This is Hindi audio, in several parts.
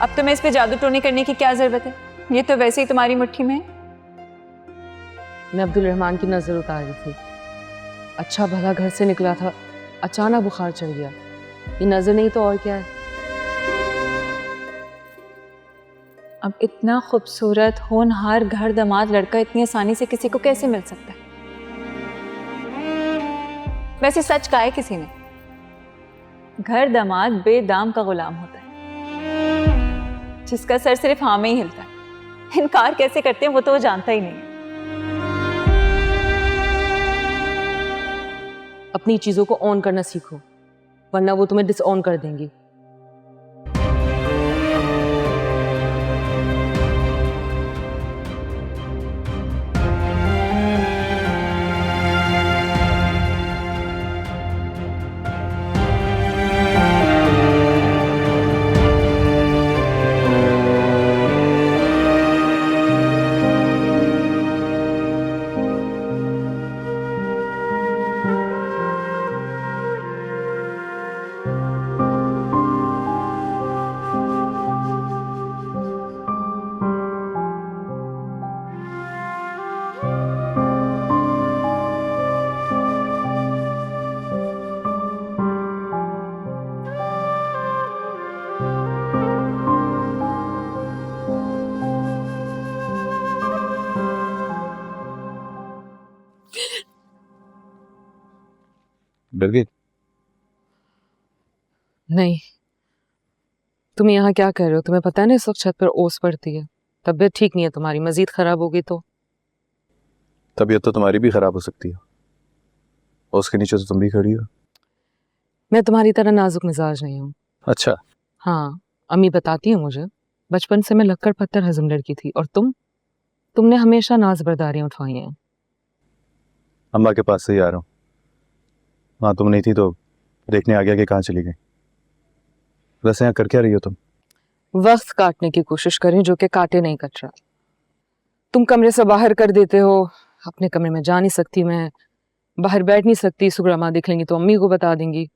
अब तुम्हें इस पे जादू टोनी करने की क्या जरूरत है? ये तो वैसे ही तुम्हारी मुट्ठी में है। मैं अब्दुल रहमान की नजर उतार रही थी। अच्छा भला घर से निकला था, अचानक बुखार चढ़ गया। ये नजर नहीं तो और क्या है। अब इतना खूबसूरत होनहार घर दामाद लड़का इतनी आसानी से किसी को कैसे मिल सकता है? वैसे सच कहा है किसी ने, घर दामाद बेदाम का गुलाम होता है, जिसका सर सिर्फ हाँ में ही हिलता है। इनकार कैसे करते हैं वो तो वो जानता ही नहीं है। अपनी चीजों को ऑन करना सीखो, वरना वो तुम्हें डिसऑन कर देंगी। डर गई? नहीं, तुम यहाँ क्या कर रहे हो? तुम्हें पता है ना इस वक्त छत पर ओस पड़ती है। तबीयत ठीक नहीं है तुम्हारी, मजीद खराब होगी तो। तबीयत तो तुम्हारी भी खराब हो सकती है, और उसके नीचे तो तुम भी खड़ी हो। मैं तुम्हारी तरह नाजुक मिजाज नहीं हूँ। अच्छा। हाँ, अम्मी बताती है मुझे, बचपन से मैं लक्कड़ पत्थर हजम लड़की थी। और तुमने हमेशा नाज बर्दारियां उठवाई हैं। अम्मा के पास से ही आ रहा हूँ। वहाँ तुम नहीं थी तो देखने आ गया कि कहाँ चली गई। वैसे यहाँ कर क्या रही हो तुम? वक्त काटने की कोशिश करें जो कि काटे नहीं कट रहा। तुम कमरे से बाहर कर देते हो, अपने कमरे में जा नहीं सकती मैं, बाहर बैठ नहीं सकती। सुग्रामा दिख लेंगी तो अम्मी को बता देंगी।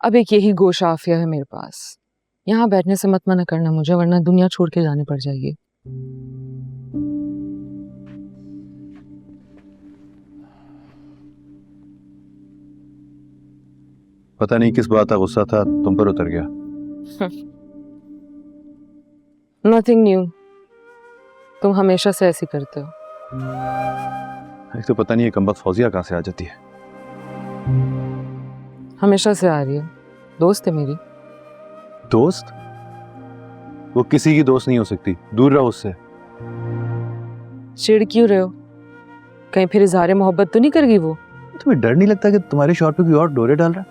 अब एक यही गोश आफिया है मेरे पास। यहाँ बैठने से मत मना करना मुझे, वरना दुनिया छोड़ के जानी पड़ जाएगी। पता नहीं किस बात का गुस्सा था, तुम पर उतर गया। नथिंग न्यू, तुम हमेशा से ऐसी करते हो। एक तो पता नहीं ये कमबख्त फौजिया कहाँ से आ जाती है। हमेशा से आ रही है, दोस्त है मेरी। दोस्त? वो किसी की दोस्त नहीं हो सकती, दूर रहो उससे। चिढ़ क्यों रहे हो? कहीं फिर इजहार मोहब्बत तो नहीं करेगी वो? तुम्हें डर नहीं लगता कि तुम्हारे शौहर पे कोई और डोरे डाल रहा?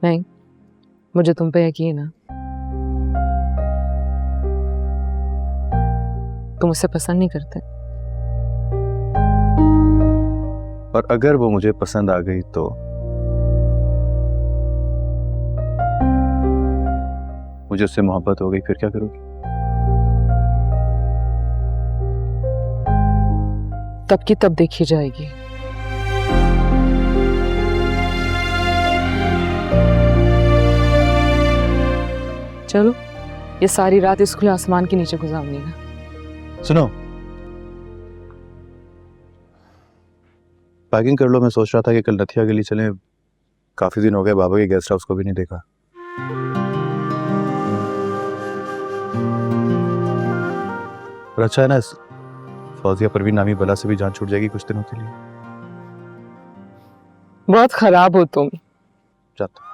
नहीं, मुझे तुम पे यकीन है। तुम उसे पसंद नहीं करते। और अगर वो मुझे पसंद आ गई तो मुझे उससे मोहब्बत हो गई, फिर क्या करोगी? तब की तब देखी जाएगी। चलो, ये सारी रात इस खुले आसमान के नीचे गुजारनी है। सुनो, पैकिंग कर लो। मैं सोच रहा था कि कल नथिया गली चलें। काफी दिन हो गए बाबा के गेस्ट हाउस को भी नहीं देखा। और अच्छा है ना, इस फौजिया परवीन नामी बला से भी जान छूट जाएगी कुछ दिनों के लिए। बहुत खराब हो तुम। जाता।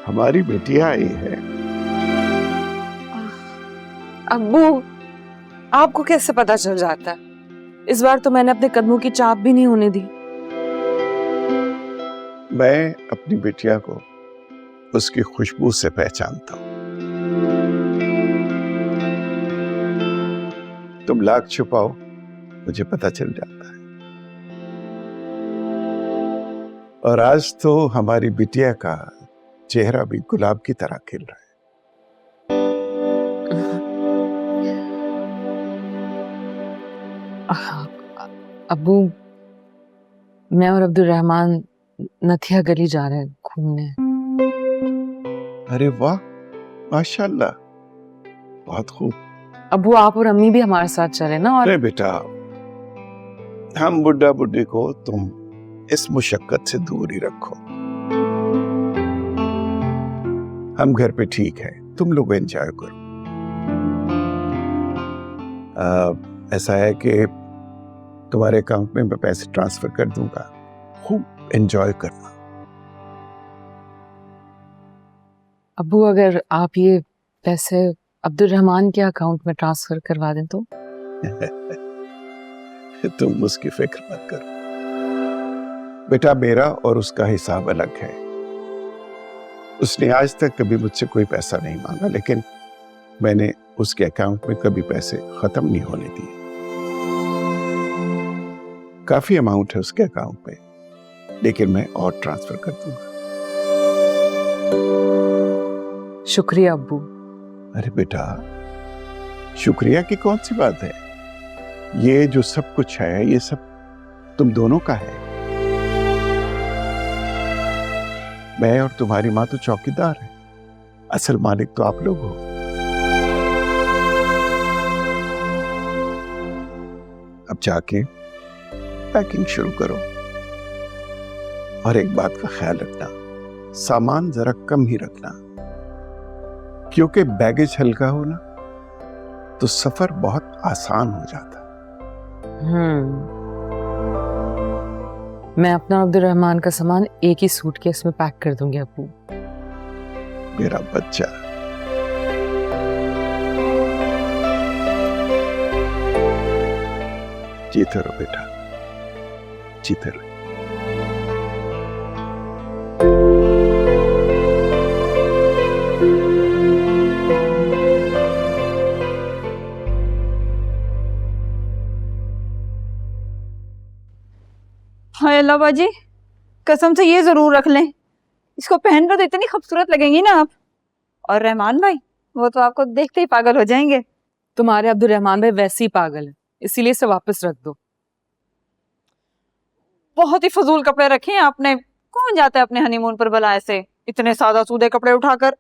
हमारी बेटियां आई है। अब्बू, आपको कैसे पता चल जाता है? इस बार तो मैंने अपने कदमों की चाप भी नहीं होने दी। मैं अपनी बिटिया को उसकी खुशबू से पहचानता हूं। तुम लाख छुपाओ, मुझे पता चल जाता है। और आज तो हमारी बिटिया का चेहरा भी गुलाब की तरह खिल रहा है। अब्बू, मैं और अब्दुल रहमान नथिया गली जा रहे हैं घूमने। अरे वाह, माशाल्लाह, बहुत खूब। अब्बू, आप और अम्मी भी हमारे साथ चले ना। और अरे बेटा, हम बुड्ढा बुड्ढी को तुम इस मुशक्कत से दूर ही रखो। हम घर पे ठीक है, तुम लोग एंजॉय करो। ऐसा है कि तुम्हारे अकाउंट में मैं पैसे ट्रांसफर कर दूंगा, खूब एंजॉय करना। अब्बू, अगर आप ये पैसे अब्दुल रहमान के अकाउंट में ट्रांसफर करवा दें तो? तुम उसकी फिक्र मत करो बेटा, मेरा और उसका हिसाब अलग है। उसने आज तक कभी मुझसे कोई पैसा नहीं मांगा, लेकिन मैंने उसके अकाउंट में कभी पैसे खत्म नहीं होने दिए। काफी अमाउंट है उसके अकाउंट में, लेकिन मैं और ट्रांसफर कर दूंगा। शुक्रिया अब्बू। अरे बेटा, शुक्रिया की कौन सी बात है? ये जो सब कुछ है, ये सब तुम दोनों का है। मैं और तुम्हारी माँ तो चौकीदार है, असल मालिक तो आप लोग हो। अब जाके पैकिंग शुरू करो, और एक बात का ख्याल रखना, सामान जरा कम ही रखना, क्योंकि बैगेज हल्का हो ना तो सफर बहुत आसान हो जाता। मैं अपना अब्दुल रहमान का सामान एक ही सूटकेस में पैक कर दूंगी अब्बू। मेरा बच्चा। जीते रहो बेटा, जीते रहो। हाय अल्लाह बाजी, कसम से ये जरूर रख लें, इसको पहनकर तो इतनी खूबसूरत लगेंगी ना आप। और रहमान भाई, वो तो आपको देखते ही पागल हो जाएंगे। तुम्हारे अब्दुल रहमान भाई वैसे ही पागल है, इसीलिए इसे वापस रख दो। बहुत ही फजूल कपड़े रखे हैं आपने। कौन जाता है अपने हनीमून पर भला ऐसे इतने सादा सूदे कपड़े उठाकर?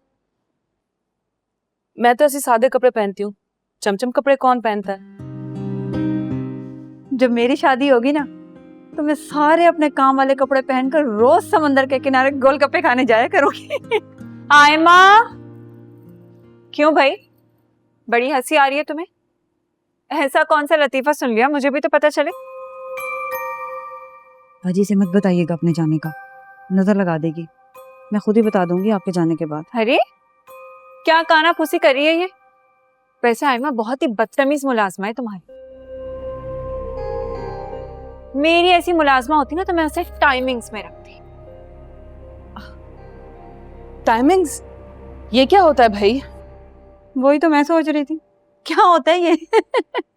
मैं तो ऐसे सादे कपड़े पहनती हूँ, चमचम कपड़े कौन पहनता है? जब मेरी शादी होगी ना, तो मैं सारे अपने काम वाले कपड़े पहनकर रोज समंदर के किनारे गोलगप्पे खाने जाया करूंगी। आए माँ, क्यों भाई, बड़ी हंसी आ रही है तुम्हें? ऐसा कौन सा लतीफा सुन लिया, मुझे भी तो पता चले। बाजी से मत बताइएगा अपने जाने का, नजर लगा देगी। मैं खुद ही बता दूंगी आपके जाने के बाद। अरे क्या काना फूसी कर रही है ये? वैसे आयमा बहुत ही बदतमीज मुलाजमा है तुम्हारी। मेरी ऐसी मुलाजमा होती ना तो मैं उसे टाइमिंग्स में रखती। टाइमिंग्स? ये क्या होता है भाई? वही तो मैं सोच रही थी, क्या होता है ये?